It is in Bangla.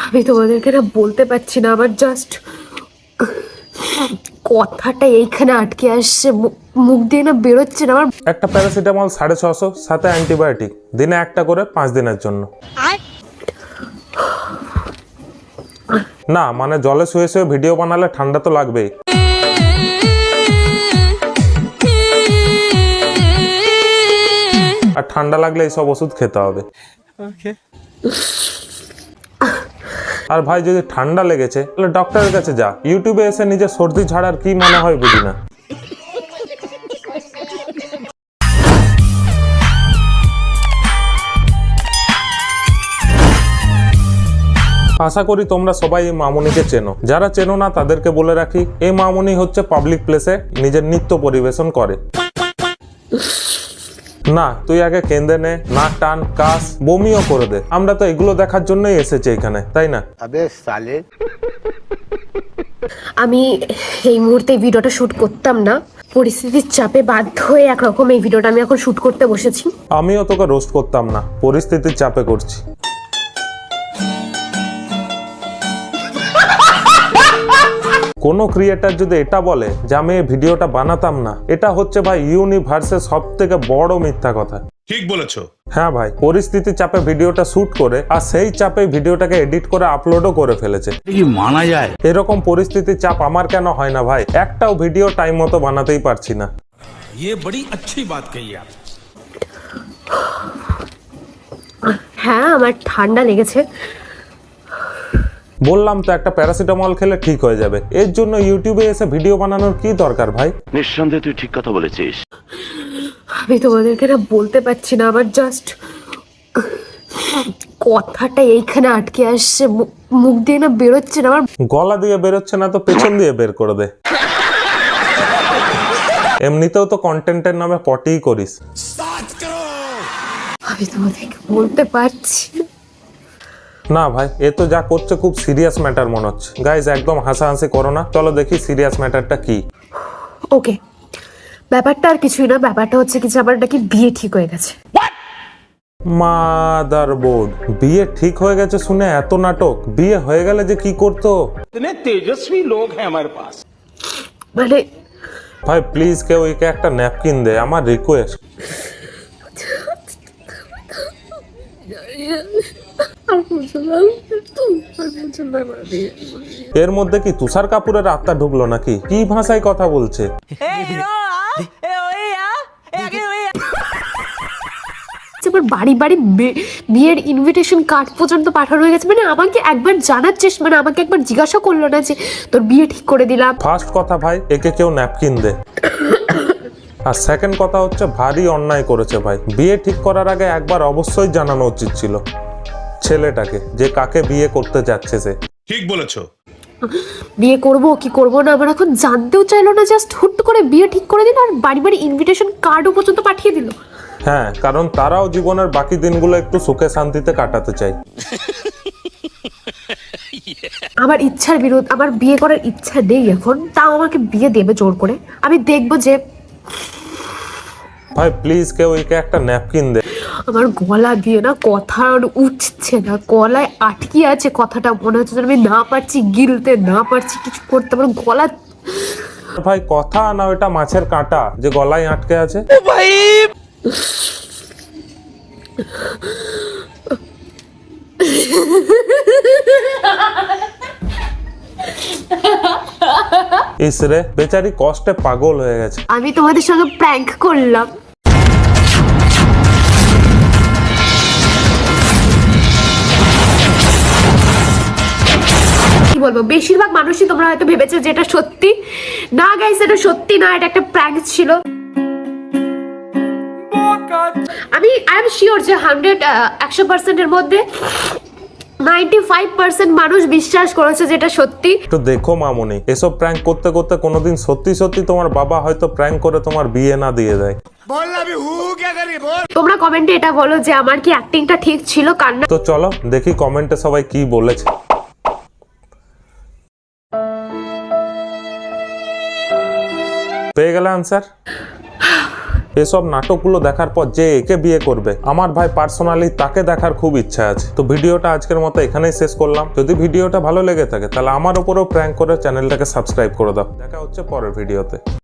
আমি তোমাদেরকে না বলতে পারছি না, আমার জাস্ট কথাটা এইখানে আটকে আসছে, মুখ দিয়ে না বেরোচ্ছে না আমার। একটা প্যারাসিটামল 650, সাথে অ্যান্টিবায়োটিক, দিনে একটা করে 5 দিনের জন্য। না মানে জলে শুয়ে শুয়ে ভিডিও বানালে ঠান্ডা তো লাগবেই। আর ঠান্ডা লাগলে এইসব ওষুধ খেতে হবে। আর ভাই যদি ঠান্ডা লেগেছে তাহলে ডক্টরের কাছে যা, ইউটিউবে এসে নিজের সর্দি ঝাড়ার কি মনে হয় বুঝি না। আশা করি তোমরা সবাই এই মামুনিকে চেনো, যারা চেনো না তাদেরকে বলে রাখি, এই মামুনি হচ্ছে পাবলিক প্লেসে নিজের নৃত্য পরিবেশন করে। না তুই আগে কেঁদে নে, নাক টান, কাশ, বমিও করে দে, আমরা তো এগুলো দেখার জন্যই এসেছি এখানে, তাই না? আমি এই মুহূর্তে ভিডিওটা শুট করতাম না, পরিস্থিতির চাপে বাধ্য হয়ে একরকম এই ভিডিওটা আমি এখন শুট করতে বসেছি। আমিও তোকে রোস্ট করতাম না, পরিস্থিতির চাপে করছি। কোনো ক্রিয়েটার যদি এটা বলে যে আমি এই ভিডিওটা বানাতাম না, এটা হচ্ছে ভাই ইউনিভার্সের সব থেকে বড় মিথ্যা কথা। ঠিক বলেছো। হ্যাঁ ভাই, পরিস্থিতির চাপে ভিডিওটা শুট করে আর সেই চাপে ভিডিওটাকে এডিট করে আপলোডও করে ফেলেছে। কি মানা যায়? এরকম পরিস্থিতির চাপ আমার কেন হয় না ভাই? একটাও ভিডিও টাইম মতো বানাতেই পারছি না। ये बड़ी अच्छी बात कही आप। হ্যাঁ আমার ঠান্ডা লেগেছে। বললাম তো একটা প্যারাসিটামল খেলে ঠিক হয়ে যাবে, এর জন্য ইউটিউবে এসে ভিডিও বানানোর কি দরকার ভাই? নিঃসন্দেহে তুই ঠিক কথা বলেছিস। আমি তোমাদেরকে না বলতে পারছি না, আমার জাস্ট কথাটা এইখানে আটকে আসছে, মুখ দিয়ে না বেরোচ্ছে না আমার। গলা দিয়ে বেরোচ্ছে না তো পেছন দিয়ে বের করে দে। এমনিতেও তো কন্টেন্টের নামে পটিই করিস। আমি তোমাদেরকে বলতে পারছি না। না ভাই, এ তো যা করছে খুব সিরিয়াস ম্যাটার মনে হচ্ছে। গাইজ একদম হাসাহাসি করো না, চলো দেখি সিরিয়াস ম্যাটারটা কি। ওকে, ব্যাপারটা আর কিছুই না, ব্যাপারটা হচ্ছে কিছু আমার নাকি বিয়ে ঠিক হয়ে গেছে। মাদারবোর্ড, বিয়ে ঠিক হয়ে গেছে শুনে এত নাটক, বিয়ে হয়ে গেলে যে কি করতো। इतने तेजस्वी लोग हैं हमारे पास। মানে ভাই প্লিজ কেউ একে একটা ন্যাপকিন দে, আমার রিকোয়েস্ট। এর মধ্যে কি তুষার কাপুরের আত্মা ঢুকলো নাকি? কি ভাষায় কথা বলছে? বাড়ি বাড়ি বিয়ের ইনভিটেশন কার্ড পর্যন্ত পাঠানো হয়ে গেছে। মানে আমাকে একবার জানার চেষ্টা, মানে আমাকে একবার জিজ্ঞাসা করলো না যে তোর বিয়ে ঠিক করে দিলাম। ফার্স্ট কথা ভাই, একে কেউ ন্যাপকিন দে। আর সেকেন্ড কথা হচ্ছে ভারী অন্যায় করেছে ভাই, বিয়ে ঠিক করার আগে একবার অবশ্যই জানানো উচিত ছিল ছেলেটাকে যে কাকে বিয়ে করতে যাচ্ছে সে। ঠিক বলেছো। বিয়ে করব কি করব না আমার এখন জানতেও চাইলো না, জাস্ট হুট করে বিয়ে ঠিক করে দিল আর বাড়ি বাড়ি ইনভিটেশন কার্ডও পর্যন্ত পাঠিয়ে দিল। হ্যাঁ, কারণ তারাও জীবনের বাকি দিনগুলো একটু সুখে শান্তিতে কাটাতে চায়। আমার ইচ্ছার বিরুদ্ধে, আমার বিয়ে করার ইচ্ছা নেই এখন, তাও আমাকে বিয়ে দেবে জোর করে। আমি দেখবো যে ভাই প্লিজ কেউ একে একটা ন্যাপকিন দে। আমার গলা দিয়ে না কথা আর উঠছে না, গলায় আটকে আছে কথাটা, মনে হচ্ছে আমি না পারছি গিলতে, না পারছি কিছু করতে, আমার গলা। ভাই কথা না, ওটা মাছের কাঁটা যে গলায় আটকে আছে। ইসরে বেচারি কষ্টে পাগল হয়ে গেছে। আমি তোমাদের সঙ্গে প্র্যাঙ্ক করলাম। কি বলবো, বেশিরভাগ মানুষই তোমরা হয়তো ভেবেছো যে এটা সত্যি। না গাইস, এটা সত্যি না, এটা একটা প্র্যাঙ্ক ছিল। আমি আই এম শিওর যে 100% এর মধ্যে 95% মানুষ বিশ্বাস করেছে যে এটা সত্যি। তো দেখো মামুনি, এসব প্র্যাঙ্ক করতে করতে কোনোদিন সত্যি সত্যি তোমার বাবা হয়তো প্র্যাঙ্ক করে তোমার বিয়ে না দিয়ে দেয়। তোমরা কমেন্টে এটা বলো যে আমার কি অ্যাক্টিংটা ঠিক ছিল কান্না। তো চলো দেখি কমেন্টে সবাই কি বলেছে। পেয়ে গেলে আনসার? এসব নাটকগুলো দেখার পর যে একে বিয়ে করবে, আমার ভাই পার্সোনালি তাকে দেখার খুব ইচ্ছা আছে। তো ভিডিওটা আজকের মতো এখানেই শেষ করলাম। যদি ভিডিওটা ভালো লেগে থাকে তাহলে আমার উপরেও প্র্যাঙ্ক করে চ্যানেলটাকে সাবস্ক্রাইব করে দাও। দেখা হচ্ছে পরের ভিডিওতে।